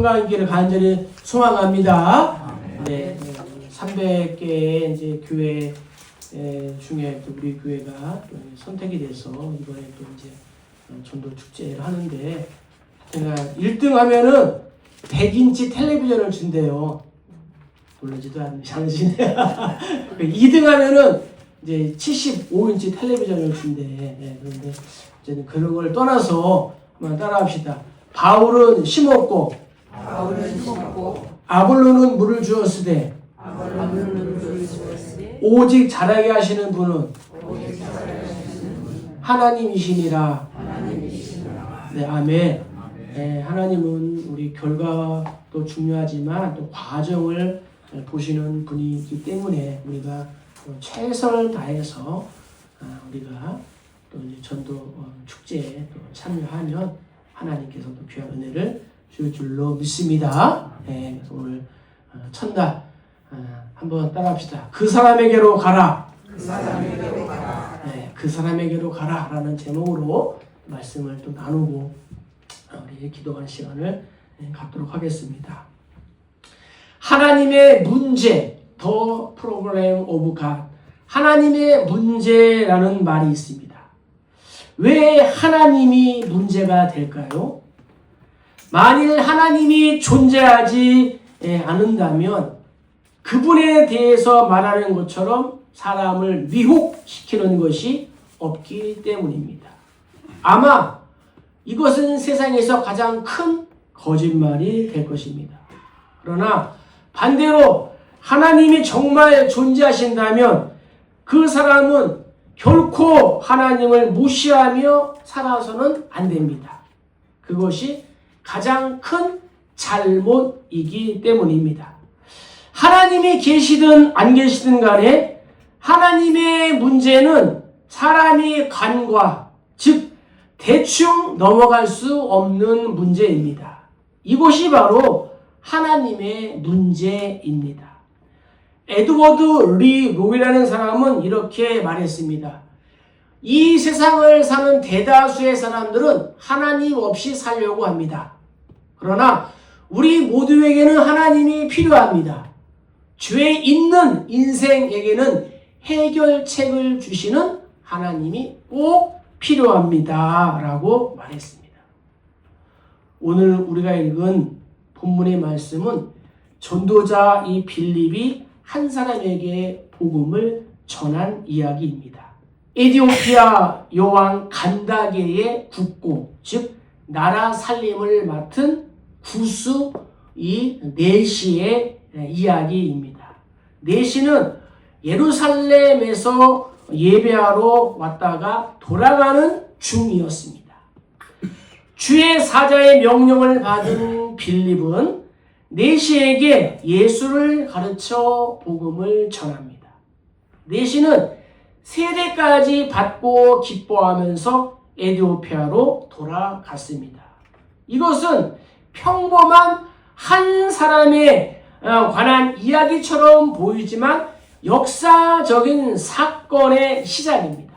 건강하기를 간절히 소망합니다. 네, 300개의 이제 교회 중에 또 우리 교회가 또 선택이 돼서 이번에 또 이제 전도 축제를 하는데, 제가 1등 하면은 100인치 텔레비전을 준대요. 놀라지도 않으시네요. 2등 하면은 이제 75인치 텔레비전을 준대. 그런데 이제는 그런 걸 떠나서 한번 따라합시다. 바울은 심었고 아볼로는 물을 주었으되 오직 자라게 하시는 분은 하나님이시니라. 네, 아멘. 네, 하나님은 우리 결과도 중요하지만 또 과정을 보시는 분이기 때문에 우리가 최선을 다해서 우리가 또 이제 전도 축제에 또 참여하면 하나님께서 또 귀한 은혜를 줄 줄로 믿습니다. 네, 그래서 오늘 첫날 한번 따라합시다. 그 사람에게로 가라. 그 사람에게로 가라. 네, 그 사람에게로 가라라는 제목으로 말씀을 또 나누고 우리 기도하는 시간을 갖도록 하겠습니다. 하나님의 문제, The Problem of God. 하나님의 문제라는 말이 있습니다. 왜 하나님이 문제가 될까요? 만일 하나님이 존재하지 않는다면 그분에 대해서 말하는 것처럼 사람을 미혹시키는 것이 없기 때문입니다. 아마 이것은 세상에서 가장 큰 거짓말이 될 것입니다. 그러나 반대로 하나님이 정말 존재하신다면 그 사람은 결코 하나님을 무시하며 살아서는 안 됩니다. 그것이 가장 큰 잘못이기 때문입니다. 하나님이 계시든 안 계시든 간에 하나님의 문제는 사람이 간과, 즉 대충 넘어갈 수 없는 문제입니다. 이것이 바로 하나님의 문제입니다. 에드워드 리 로이라는 사람은 이렇게 말했습니다. 이 세상을 사는 대다수의 사람들은 하나님 없이 살려고 합니다. 그러나 우리 모두에게는 하나님이 필요합니다. 죄 있는 인생에게는 해결책을 주시는 하나님이 꼭 필요합니다. 라고 말했습니다. 오늘 우리가 읽은 본문의 말씀은 전도자 이 빌립이 한 사람에게 복음을 전한 이야기입니다. 에티오피아 여왕 간다게의 국고, 즉 나라 살림을 맡은 구수 이 네시의 이야기입니다. 네시는 예루살렘에서 예배하러 왔다가 돌아가는 중이었습니다. 주의 사자의 명령을 받은 빌립은 네시에게 예수를 가르쳐 복음을 전합니다. 네시는 세례까지 받고 기뻐하면서 에티오피아로 돌아갔습니다. 이것은 평범한 한 사람에 관한 이야기처럼 보이지만 역사적인 사건의 시작입니다.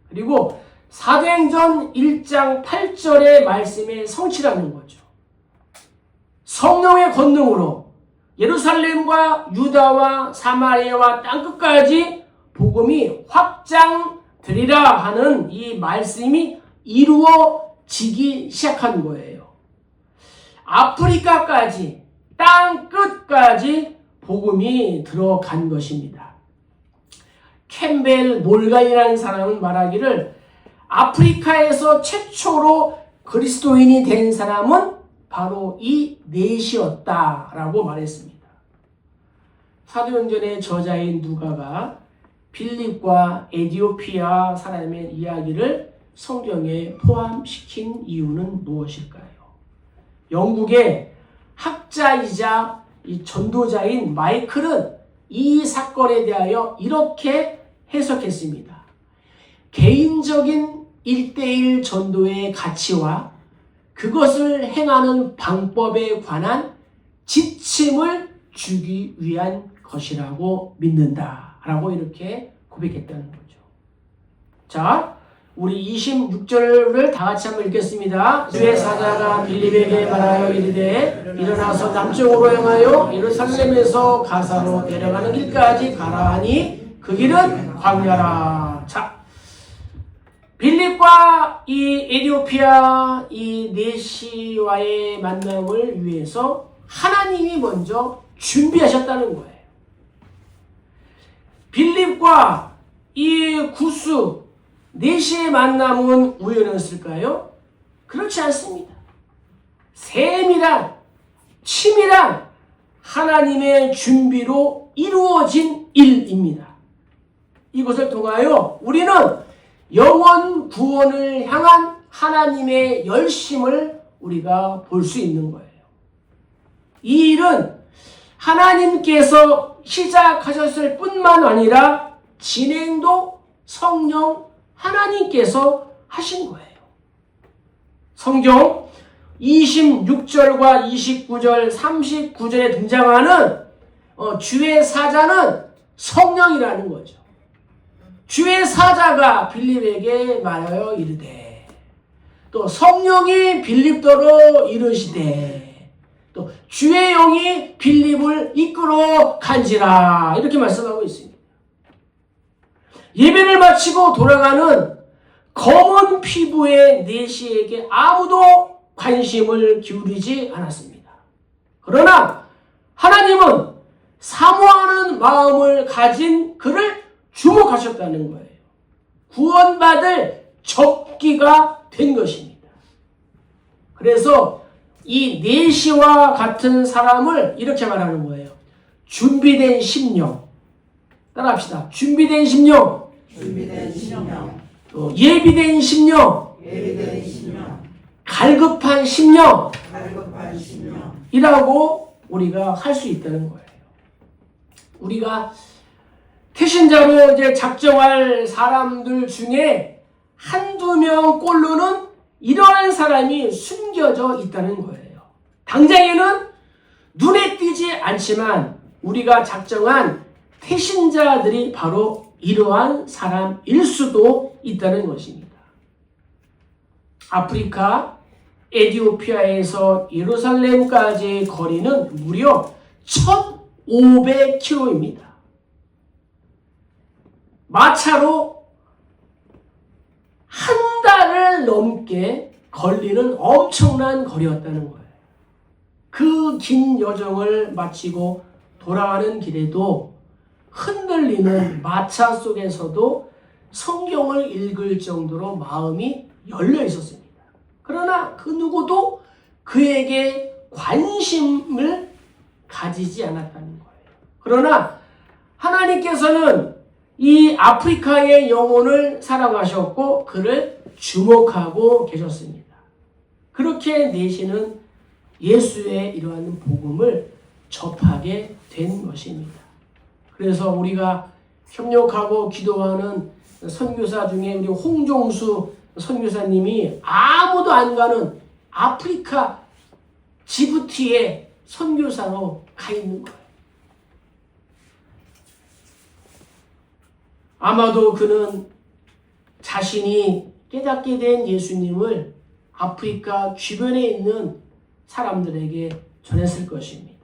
그리고 사도행전 1장 8절의 말씀의 성취라는 거죠. 성령의 권능으로 예루살렘과 유다와 사마리아와 땅끝까지 복음이 확장되리라 하는 이 말씀이 이루어지기 시작한 거예요. 아프리카까지 땅끝까지 복음이 들어간 것입니다. 캠벨 몰간이라는 사람은 말하기를 아프리카에서 최초로 그리스도인이 된 사람은 바로 이 네시였다라고 말했습니다. 사도행전의 저자인 누가가 빌립과 에티오피아 사람의 이야기를 성경에 포함시킨 이유는 무엇일까요? 영국의 학자이자 이 전도자인 마이클은 이 사건에 대하여 이렇게 해석했습니다. 개인적인 1:1 전도의 가치와 그것을 행하는 방법에 관한 지침을 주기 위한 것이라고 믿는다라고 이렇게 고백했다는 거죠. 자, 우리 26절을 다 같이 한번 읽겠습니다. 주의 사자가 빌립에게 말하여 이르되 일어나서 남쪽으로 향하여 예루살렘에서 가사로 내려가는 길까지 가라 하니 그 길은 광야라. 자, 빌립과 이 에티오피아 이 내시와의 만남을 위해서 하나님이 먼저 준비하셨다는 거예요. 빌립과 이 구스 내시의 만남은 우연이었을까요? 그렇지 않습니다. 세밀한 치밀한 하나님의 준비로 이루어진 일입니다. 이것을 통하여 우리는 영원 구원을 향한 하나님의 열심을 우리가 볼 수 있는 거예요. 이 일은 하나님께서 시작하셨을 뿐만 아니라 진행도 성령 하나님께서 하신 거예요. 성경 26절과 29절, 39절에 등장하는 주의 사자는 성령이라는 거죠. 주의 사자가 빌립에게 말하여 이르되 또 성령이 빌립더러 이르시되 또 주의 영이 빌립을 이끌어 간지라 이렇게 말씀하고 있습니다. 예배를 마치고 돌아가는 검은 피부의 내시에게 아무도 관심을 기울이지 않았습니다. 그러나 하나님은 사모하는 마음을 가진 그를 주목하셨다는 거예요. 구원받을 적기가 된 것입니다. 그래서 이 내시와 같은 사람을 이렇게 말하는 거예요. 준비된 심령. 따라합시다. 준비된 심령. 준비된 심령. 또 예비된 심령. 예비된 심령. 갈급한 심령. 갈급한 심령. 이라고 우리가 할 수 있다는 거예요. 우리가 태신자로 이제 작정할 사람들 중에 한두 명 꼴로는 이러한 사람이 숨겨져 있다는 거예요. 당장에는 눈에 띄지 않지만 우리가 작정한 태신자들이 바로 이러한 사람일 수도 있다는 것입니다. 아프리카 에티오피아에서 예루살렘까지의 거리는 무려 1,500km입니다. 마차로 한 달을 넘게 걸리는 엄청난 거리였다는 거예요. 그 긴 여정을 마치고 돌아가는 길에도 흔들리는 마차 속에서도 성경을 읽을 정도로 마음이 열려 있었습니다. 그러나 그 누구도 그에게 관심을 가지지 않았다는 거예요. 그러나 하나님께서는 이 아프리카의 영혼을 사랑하셨고 그를 주목하고 계셨습니다. 그렇게 내시는 예수의 이러한 복음을 접하게 된 것입니다. 그래서 우리가 협력하고 기도하는 선교사 중에 우리 홍종수 선교사님이 아무도 안 가는 아프리카 지부티에 선교사로 가 있는 거예요. 아마도 그는 자신이 깨닫게 된 예수님을 아프리카 주변에 있는 사람들에게 전했을 것입니다.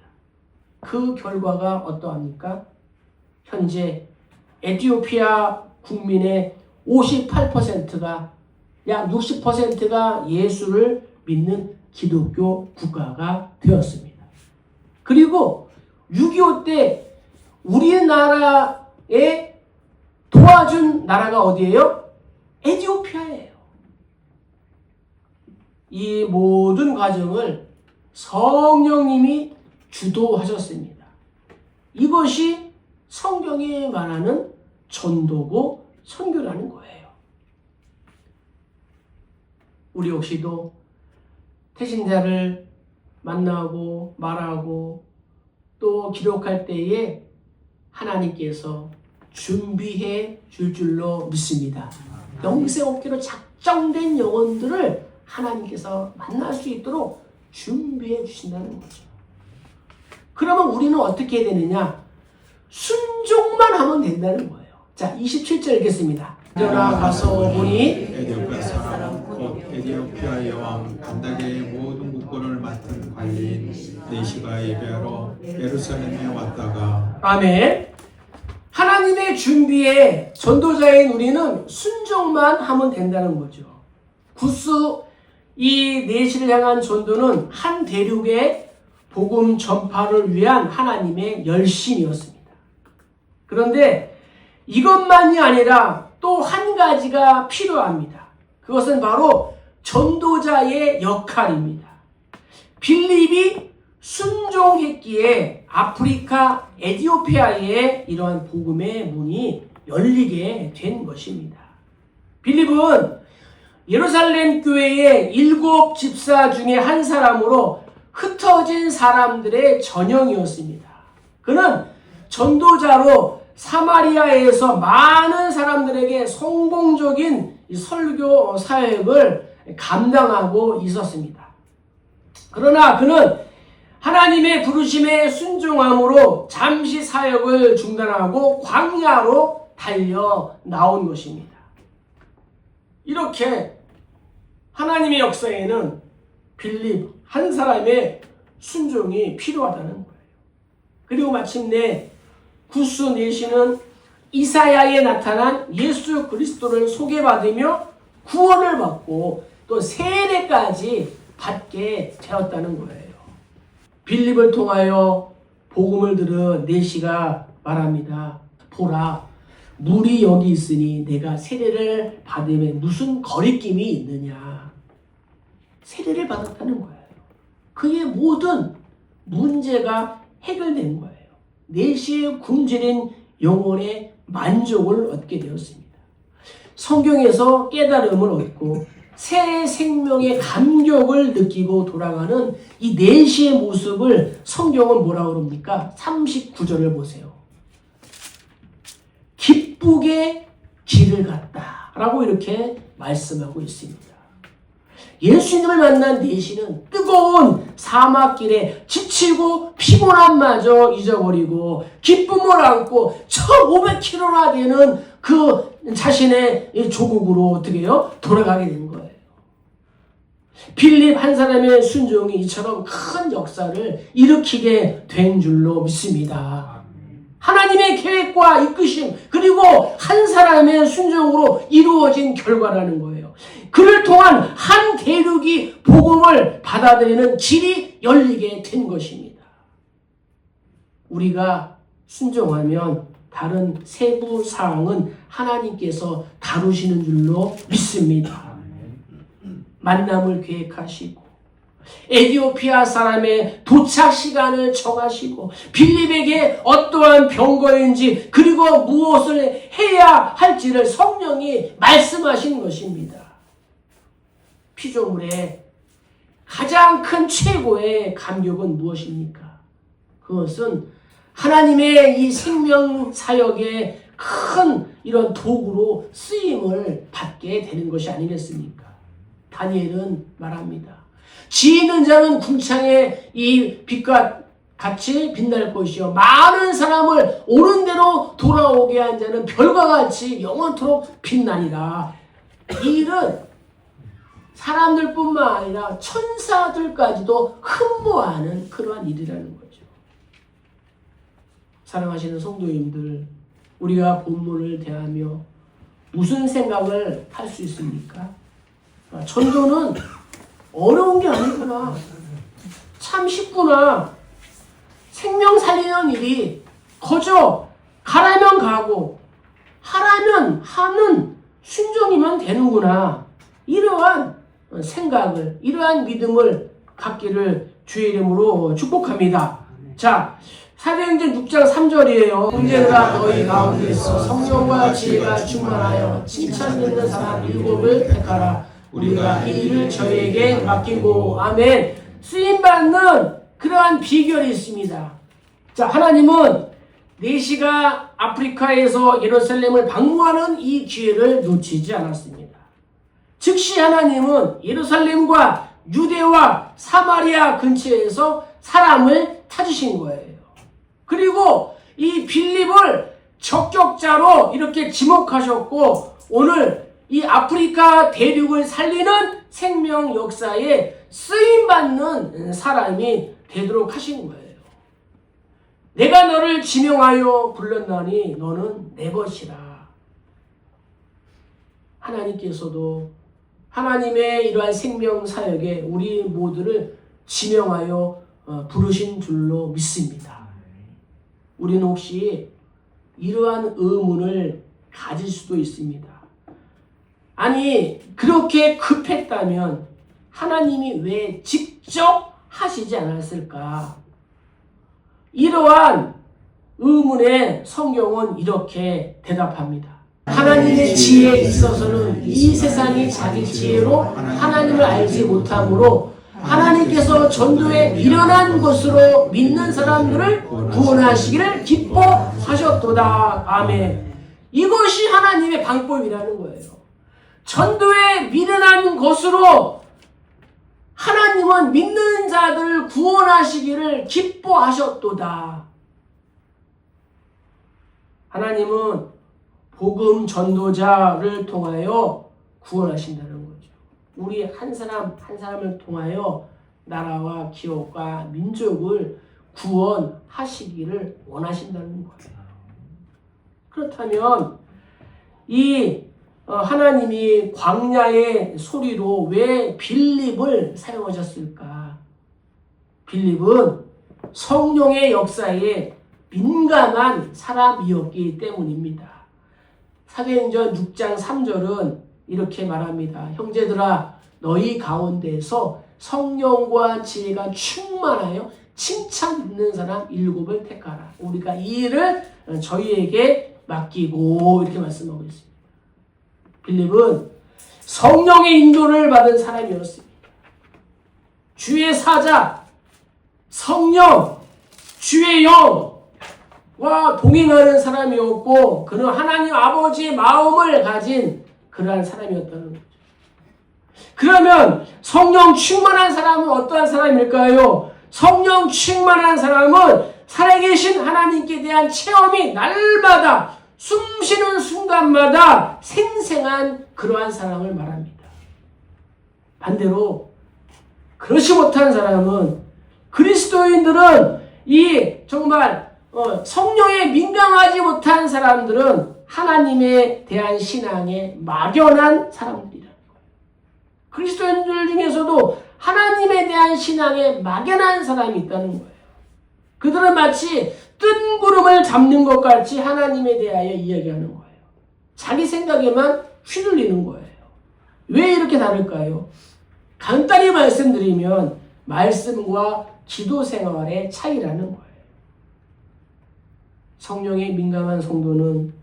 그 결과가 어떠합니까? 현재 에티오피아 국민의 58%가 약 60%가 예수를 믿는 기독교 국가가 되었습니다. 그리고 6.25 때 우리나라에 도와준 나라가 어디예요? 에티오피아예요. 이 모든 과정을 성령님이 주도하셨습니다. 이것이 성경이 말하는 전도고 선교라는 거예요. 우리 역시도 태신자를 만나고 말하고 또 기록할 때에 하나님께서 준비해 줄 줄로 믿습니다. 영생 얻기로 작정된 영혼들을 하나님께서 만날 수 있도록 준비해 주신다는 거죠. 그러면 우리는 어떻게 해야 되느냐? 순종만 하면 된다는 거예요. 자, 27절 읽겠습니다. 전하 가서 보니 에디오피아 사람 곧 에디오피아의 왕 간다게의 모든 국권을 맡은 관리인 네시가 예배하러 예루살렘에 왔다가 아멘. 하나님의 준비에 전도자인 우리는 순종만 하면 된다는 거죠. 구스 이 내시를 향한 전도는 한 대륙의 복음 전파를 위한 하나님의 열심이었습니다. 그런데 이것만이 아니라 또 한 가지가 필요합니다. 그것은 바로 전도자의 역할입니다. 빌립이 순종했기에 아프리카 에티오피아에 이러한 복음의 문이 열리게 된 것입니다. 빌립은 예루살렘 교회의 7 집사 중에 한 사람으로 흩어진 사람들의 전형이었습니다. 그는 전도자로 사마리아에서 많은 사람들에게 성공적인 설교 사역을 감당하고 있었습니다. 그러나 그는 하나님의 부르심에 순종함으로 잠시 사역을 중단하고 광야로 달려 나온 것입니다. 이렇게 하나님의 역사에는 빌립 한 사람의 순종이 필요하다는 거예요. 그리고 마침내 구스 내시는 이사야에 나타난 예수 그리스도를 소개받으며 구원을 받고 또 세례까지 받게 되었다는 거예요. 빌립을 통하여 복음을 들은 내시가 말합니다. 보라, 물이 여기 있으니 내가 세례를 받음에 무슨 거리낌이 있느냐. 세례를 받았다는 거예요. 그의 모든 문제가 해결된 거예요. 내시의 굶주린 영혼의 만족을 얻게 되었습니다. 성경에서 깨달음을 얻고 새 생명의 감격을 느끼고 돌아가는 이 내시의 모습을 성경은 뭐라고 그럽니까? 39절을 보세요. 기쁘게 길을 갔다 라고 이렇게 말씀하고 있습니다. 예수님을 만난 내시는 뜨거운 사막길에 지치고 피곤함마저 잊어버리고 기쁨을 안고 1500km나 되는 그 자신의 조국으로 어떻게 해요? 돌아가게 된 거예요. 빌립 한 사람의 순종이 이처럼 큰 역사를 일으키게 된 줄로 믿습니다. 하나님의 계획과 이끄심 그리고 한 사람의 순종으로 이루어진 결과라는 거예요. 그를 통한 한 대륙이 복음을 받아들이는 길이 열리게 된 것입니다. 우리가 순종하면 다른 세부 사항은 하나님께서 다루시는 줄로 믿습니다. 만남을 계획하시고 에티오피아 사람의 도착 시간을 정하시고 빌립에게 어떠한 병거인지 그리고 무엇을 해야 할지를 성령이 말씀하신 것입니다. 피조물의 가장 큰 최고의 감격은 무엇입니까? 그것은 하나님의 이 생명 사역의 큰 이런 도구로 쓰임을 받게 되는 것이 아니겠습니까? 다니엘은 말합니다. 지혜 있는 자는 궁창의 이 빛과 같이 빛날 것이요 많은 사람을 옳은 대로 돌아오게 한 자는 별과 같이 영원토록 빛나니라. 이 일은 사람들뿐만 아니라 천사들까지도 흠모하는 그러한 일이라는 거죠. 사랑하시는 성도님들, 우리가 본문을 대하며 무슨 생각을 할 수 있습니까? 전도는 어려운 게 아니구나. 참 쉽구나. 생명 살리는 일이 거저 가라면 가고 하라면 하는 순종이면 되는구나. 이러한 생각을, 이러한 믿음을 갖기를 주의 이름으로 축복합니다. 자, 사도행전 6장 3절이에요. 형제들아 너희 가운데서 성령과 지혜가 충만하여 칭찬 듣는 사람 7을 택하라. 우리가 이 일을 저에게 맡기고 아멘. 쓰임받는 그러한 비결이 있습니다. 자, 하나님은 내시가 아프리카에서 예루살렘을 방문하는 이 기회를 놓치지 않았습니다. 즉시 하나님은 예루살렘과 유대와 사마리아 근처에서 사람을 찾으신 거예요. 그리고 이 빌립을 적격자로 이렇게 지목하셨고 오늘 이 아프리카 대륙을 살리는 생명 역사에 쓰임받는 사람이 되도록 하신 거예요. 내가 너를 지명하여 불렀나니 너는 내 것이라. 하나님께서도 하나님의 이러한 생명 사역에 우리 모두를 지명하여 부르신 줄로 믿습니다. 우리는 혹시 이러한 의문을 가질 수도 있습니다. 아니, 그렇게 급했다면 하나님이 왜 직접 하시지 않았을까? 이러한 의문에 성경은 이렇게 대답합니다. 하나님의 지혜에 있어서는 이 세상이 자기 지혜로 하나님을 알지 못하므로 하나님께서 전도에 미련한 것으로 믿는 사람들을 구원하시기를 기뻐하셨도다. 아멘. 이것이 하나님의 방법이라는 거예요. 전도에 미련한 것으로 하나님은 믿는 자들을 구원하시기를 기뻐하셨도다. 하나님은 복음 전도자를 통하여 구원하신다는 거죠. 우리 한 사람 한 사람을 통하여 나라와 기업과 민족을 구원하시기를 원하신다는 거예요. 그렇다면 이 하나님이 광야의 소리로 왜 빌립을 사용하셨을까? 빌립은 성령의 역사에 민감한 사람이었기 때문입니다. 사도행전 6장 3절은 이렇게 말합니다. 형제들아, 너희 가운데서 성령과 지혜가 충만하여 칭찬 있는 사람 7을 택하라. 우리가 이 일을 저희에게 맡기고, 이렇게 말씀하고 있습니다. 빌립은 성령의 인도를 받은 사람이었습니다. 주의 사자, 성령, 주의 영과 동행하는 사람이었고, 그는 하나님 아버지의 마음을 가진 그러한 사람이었다는 거죠. 그러면 성령 충만한 사람은 어떠한 사람일까요? 성령 충만한 사람은 살아계신 하나님께 대한 체험이 날마다 숨쉬는 순간마다 생생한 그러한 사람을 말합니다. 반대로 그렇지 못한 사람은, 그리스도인들은 이 정말 성령에 민감하지 못한 사람들은 하나님에 대한 신앙에 막연한 사람들이라는 거예요. 그리스도인들 중에서도 하나님에 대한 신앙에 막연한 사람이 있다는 거예요. 그들은 마치 뜬구름을 잡는 것 같이 하나님에 대하여 이야기하는 거예요. 자기 생각에만 휘둘리는 거예요. 왜 이렇게 다를까요? 간단히 말씀드리면 말씀과 기도 생활의 차이라는 거예요. 성령에 민감한 성도는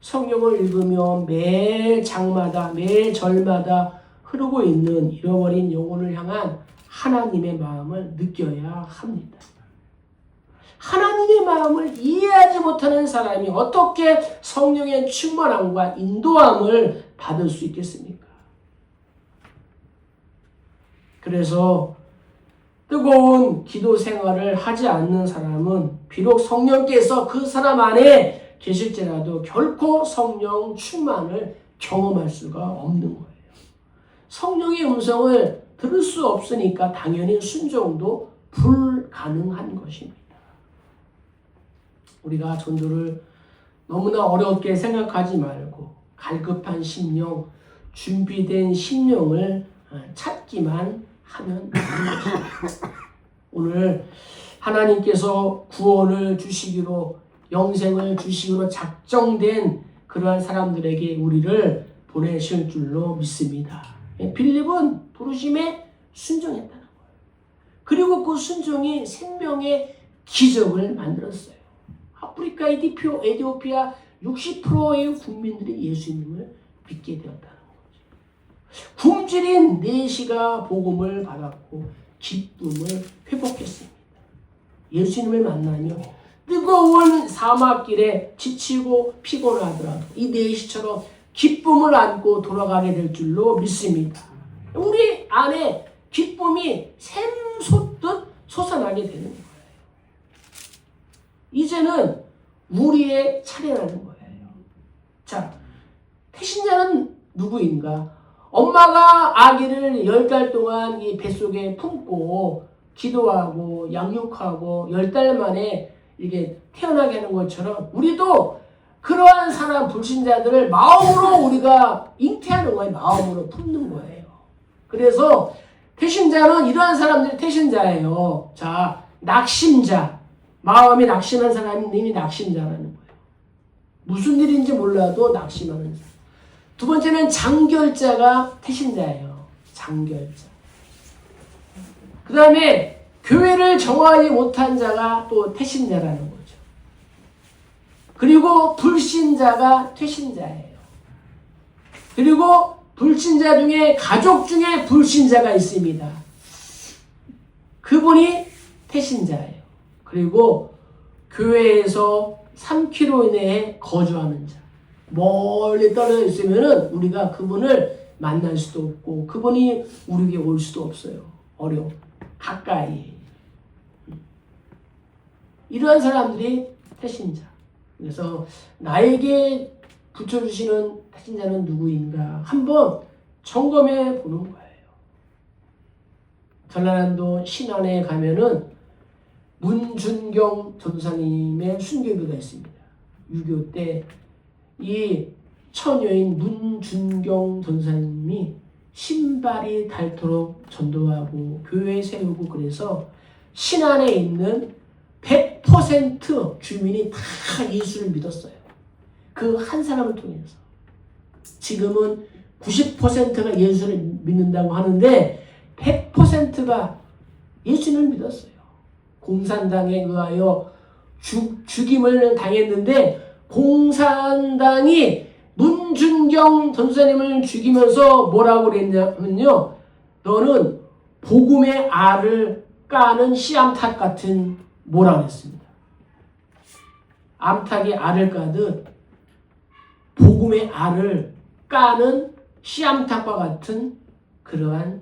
성경을 읽으며 매 장마다 매 절마다 흐르고 있는 잃어버린 영혼을 향한 하나님의 마음을 느껴야 합니다. 하나님의 마음을 이해하지 못하는 사람이 어떻게 성령의 충만함과 인도함을 받을 수 있겠습니까? 그래서 뜨거운 기도 생활을 하지 않는 사람은 비록 성령께서 그 사람 안에 계실지라도 결코 성령 충만을 경험할 수가 없는 거예요. 성령의 음성을 들을 수 없으니까 당연히 순종도 불가능한 것입니다. 우리가 전도를 너무나 어렵게 생각하지 말고 갈급한 심령, 준비된 심령을 찾기만 하면 됩니다. 오늘 하나님께서 구원을 주시기로, 영생을 주시기로 작정된 그러한 사람들에게 우리를 보내실 줄로 믿습니다. 빌립은 부르심에 순종했다는 거예요. 그리고 그 순종이 생명의 기적을 만들었어요. 아프리카, 에티오피아 60%의 국민들이 예수님을 믿게 되었다는 거죠. 굶주린 4시가 복음을 받았고 기쁨을 회복했습니다. 예수님을 만나며 뜨거운 사막길에 지치고 피곤하더라도 이 4시처럼 기쁨을 안고 돌아가게 될 줄로 믿습니다. 우리 안에 기쁨이 샘솟듯 솟아나게 되는 거예요. 이제는 우리의 차례라는 거예요. 자, 태신자는 누구인가? 엄마가 아기를 10달 동안 이 뱃속에 품고 기도하고 양육하고 10달 만에 이게 태어나게 하는 것처럼 우리도 그러한 사람 불신자들을 마음으로 우리가 잉태하는 거예요. 마음으로 품는 거예요. 그래서 태신자는 이러한 사람들이 태신자예요. 자, 낙심자. 마음이 낙심한 사람이 이미 낙심자라는 거예요. 무슨 일인지 몰라도 낙심하는 사람. 두 번째는 장결자가 태신자예요. 장결자. 그 다음에 교회를 정하지 못한 자가 또 태신자라는 거죠. 그리고 불신자가 퇴신자예요. 그리고 불신자 중에 가족 중에 불신자가 있습니다. 그분이 태신자예요. 그리고 교회에서 3km 이내에 거주하는 자. 멀리 떨어져 있으면은 우리가 그분을 만날 수도 없고 그분이 우리에게 올 수도 없어요. 어려워. 가까이. 이러한 사람들이 태신자. 그래서 나에게 붙여주시는 태신자는 누구인가 한번 점검해 보는 거예요. 전라남도 신안에 가면은 문준경 전도사님의 순교교가 있습니다. 6.25 때 이 처녀인 문준경 전도사님이 신발이 닳도록 전도하고 교회 세우고 그래서 신안에 있는 100% 주민이 다 예수를 믿었어요. 그 한 사람을 통해서. 지금은 90%가 예수를 믿는다고 하는데 100%가 예수를 믿었어요. 공산당에 의하여 죽임을 당했는데 공산당이 문준경 전도사님을 죽이면서 뭐라고 그랬냐면요. 너는 복음의 알을 까는 씨암탉 같은 뭐라 그랬습니다. 암탉이 알을 까듯 복음의 알을 까는 씨암탉과 같은 그러한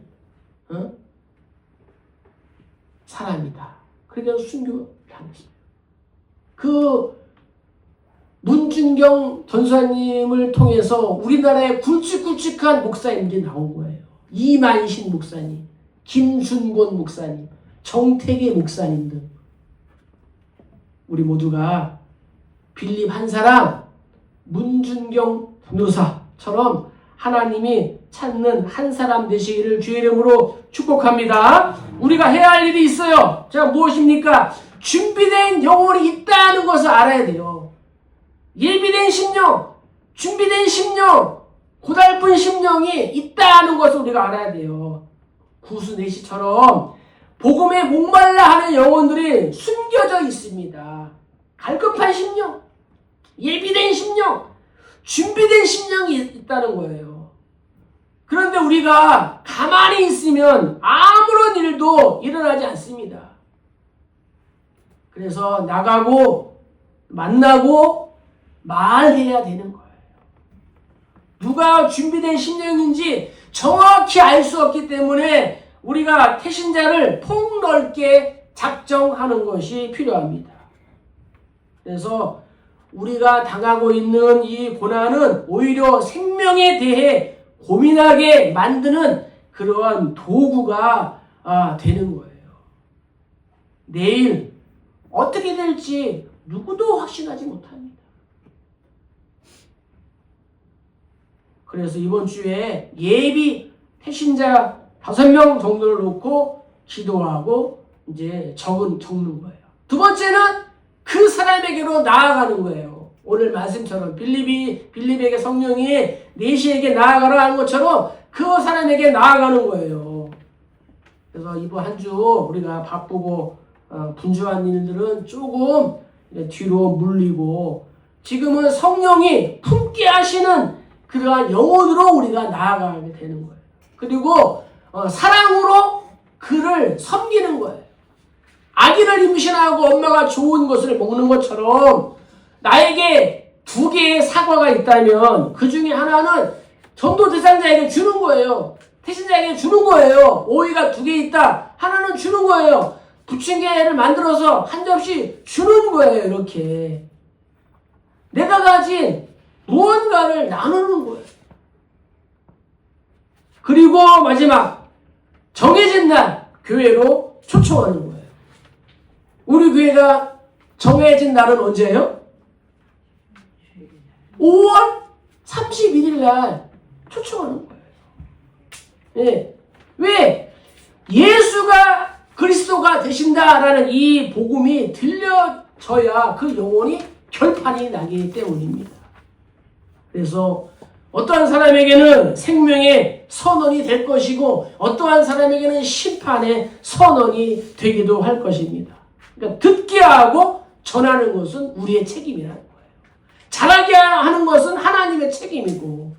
사람이다. 그래서 순교당했어요. 그 문준경 전사님을 통해서 우리나라의 굵직굵직한 목사님들이 나온 거예요. 이만신 목사님, 김순곤 목사님, 정태계 목사님 등 우리 모두가 빌립 한 사람, 문준경 전도사처럼 하나님이 찾는 한 사람 되시기를 주의 이름으로 축복합니다. 우리가 해야 할 일이 있어요. 자, 무엇입니까? 준비된 영혼이 있다는 것을 알아야 돼요. 예비된 심령, 준비된 심령, 고달픈 심령이 있다는 것을 우리가 알아야 돼요. 구수내시처럼 복음에 목말라 하는 영혼들이 숨겨져 있습니다. 갈급한 심령, 예비된 심령, 준비된 심령이 있다는 거예요. 그런데 우리가 가만히 있으면 아무런 일도 일어나지 않습니다. 그래서 나가고 만나고 말해야 되는 거예요. 누가 준비된 심령인지 정확히 알 수 없기 때문에 우리가 태신자를 폭넓게 작정하는 것이 필요합니다. 그래서 우리가 당하고 있는 이 고난은 오히려 생명에 대해 고민하게 만드는 그러한 도구가 되는 거예요. 내일 어떻게 될지 누구도 확신하지 못합니다. 그래서 이번 주에 예비 태신자 5명 정도를 놓고 기도하고 이제 적는 거예요. 두 번째는 그 사람에게로 나아가는 거예요. 오늘 말씀처럼 빌립에게 성령이 내시에게 나아가라 하는 것처럼 그 사람에게 나아가는 거예요. 그래서 이번 한 주 우리가 바쁘고 분주한 일들은 조금 뒤로 물리고 지금은 성령이 품게 하시는 그러한 영혼으로 우리가 나아가게 되는 거예요. 그리고 사랑으로 그를 섬기는 거예요. 아기를 임신하고 엄마가 좋은 것을 먹는 것처럼 나에게 2개의 사과가 있다면 그 중에 하나는 전도 대상자에게 주는 거예요. 태신자에게 주는 거예요. 오이가 2개 있다. 하나는 주는 거예요. 부침개를 만들어서 한 접시 주는 거예요. 이렇게 내가 가진 무언가를 나누는 거예요. 그리고 마지막 정해진 날 교회로 초청하는 거예요. 우리 교회가 정해진 날은 언제예요? 5월 31일 날 초청하는 거예요. 예. 왜? 예수가 그리스도가 되신다라는 이 복음이 들려져야 그 영혼이 결판이 나기 때문입니다. 그래서 어떠한 사람에게는 생명의 선언이 될 것이고 어떠한 사람에게는 심판의 선언이 되기도 할 것입니다. 그러니까 듣게 하고 전하는 것은 우리의 책임이라는 거예요. 잘하게 하는 것은 하나님의 책임이고,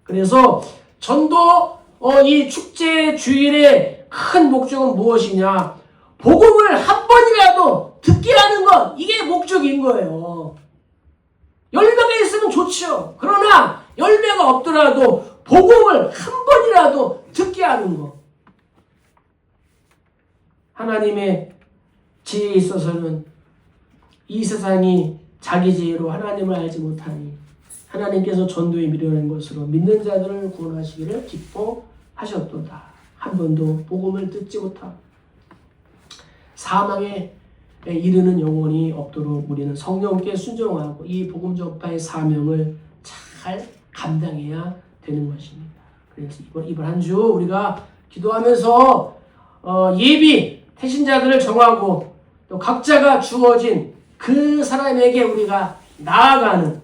그래서 전도 이 축제 주일의 큰 목적은 무엇이냐? 복음을 한 번이라도 듣게 하는 것, 이게 목적인 거예요. 열매가 있으면 좋죠. 그러나 열매가 없더라도 복음을 한 번이라도 듣게 하는 것. 하나님의 지혜에 있어서는 이 세상이 자기 지혜로 하나님을 알지 못하니 하나님께서 전도에 미련한 것으로 믿는 자들을 구원하시기를 기뻐하셨도다. 한 번도 복음을 듣지 못하고 사망에 이르는 영혼이 없도록 우리는 성령께 순종하고 이 복음 전파의 사명을 잘 감당해야 되는 것입니다. 그래서 이번 한 주 우리가 기도하면서 예비 태신자들을 정하고 또 각자가 주어진 그 사람에게 우리가 나아가는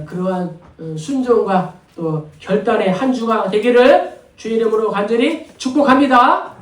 그러한 순종과 또 결단의 한 주가 되기를 주의 이름으로 간절히 축복합니다.